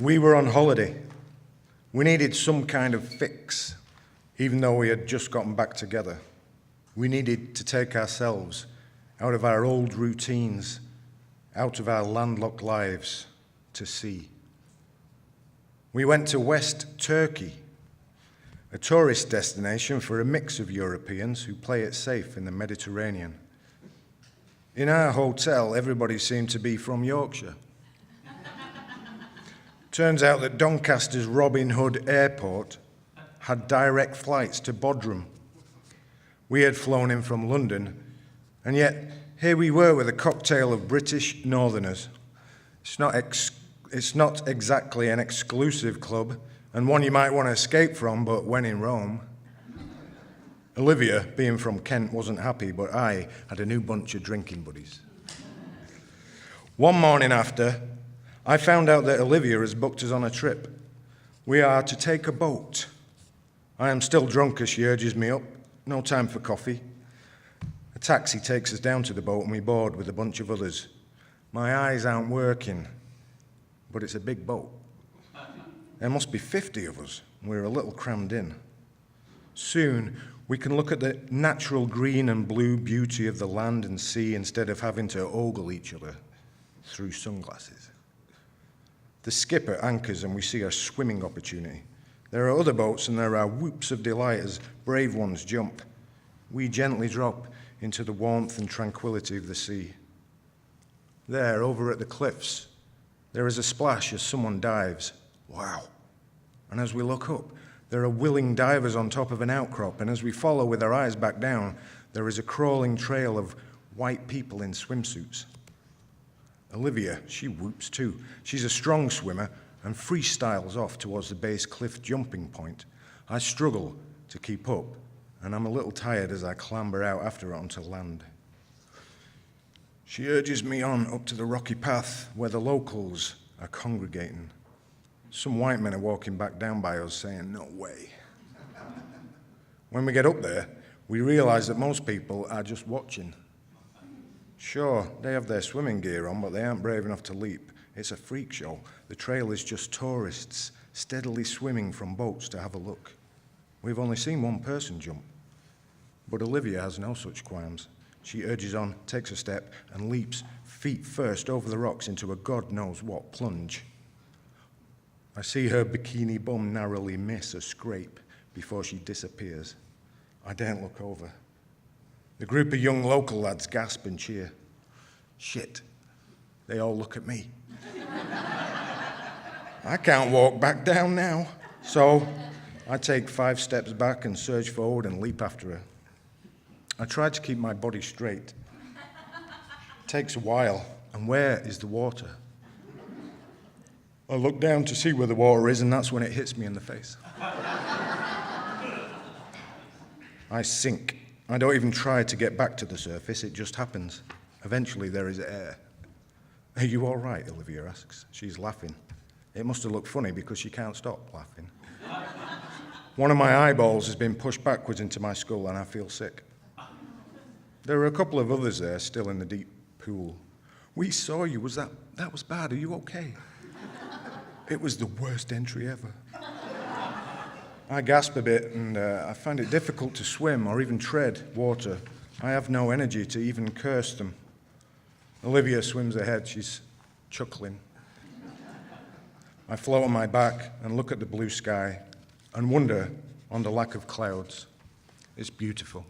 We were on holiday. We needed some kind of fix, even though we had just gotten back together. We needed to take ourselves out of our old routines, out of our landlocked lives, to sea. We went to West Turkey, a tourist destination for a mix of Europeans who play it safe in the Mediterranean. In our hotel, everybody seemed to be from Yorkshire. Turns out that Doncaster's Robin Hood Airport had direct flights to Bodrum. We had flown in from London, and yet here we were with a cocktail of British northerners. It's not exactly an exclusive club, and one you might want to escape from, but when in Rome. Olivia, being from Kent, wasn't happy, but I had a new bunch of drinking buddies. One morning after, I found out that Olivia has booked us on a trip. We are to take a boat. I am still drunk as she urges me up. No time for coffee. A taxi takes us down to the boat and we board with a bunch of others. My eyes aren't working, but it's a big boat. There must be 50 of us. We're a little crammed in. Soon, we can look at the natural green and blue beauty of the land and sea instead of having to ogle each other through sunglasses. The skipper anchors and we see a swimming opportunity. There are other boats and there are whoops of delight as brave ones jump. We gently drop into the warmth and tranquility of the sea. There, over at the cliffs, there is a splash as someone dives. Wow. And as we look up, there are willing divers on top of an outcrop, and as we follow with our eyes back down, there is a crawling trail of white people in swimsuits. Olivia, she whoops too. She's a strong swimmer and freestyles off towards the base cliff jumping point. I struggle to keep up, and I'm a little tired as I clamber out after her onto land. She urges me on up to the rocky path where the locals are congregating. Some white men are walking back down by us saying, "No way." When we get up there, we realize that most people are just watching. Sure, they have their swimming gear on, but they aren't brave enough to leap. It's a freak show. The trail is just tourists steadily swimming from boats to have a look. We've only seen one person jump, but Olivia has no such qualms. She urges on, takes a step, and leaps feet first over the rocks into a God knows what plunge. I see her bikini bum narrowly miss a scrape before she disappears. I daren't look over. The group of young local lads gasp and cheer. Shit, they all look at me. I can't walk back down now. So I take 5 steps back and surge forward and leap after her. I try to keep my body straight. It takes a while, and where is the water? I look down to see where the water is, and that's when it hits me in the face. I sink. I don't even try to get back to the surface, it just happens. Eventually there is air. "Are you all right?" Olivia asks. She's laughing. It must have looked funny because she can't stop laughing. One of my eyeballs has been pushed backwards into my skull and I feel sick. There are a couple of others there still in the deep pool. "We saw you, that was bad, are you okay?" It was the worst entry ever. I gasp a bit and I find it difficult to swim or even tread water. I have no energy to even curse them. Olivia swims ahead, she's chuckling. I float on my back and look at the blue sky and wonder on the lack of clouds. It's beautiful.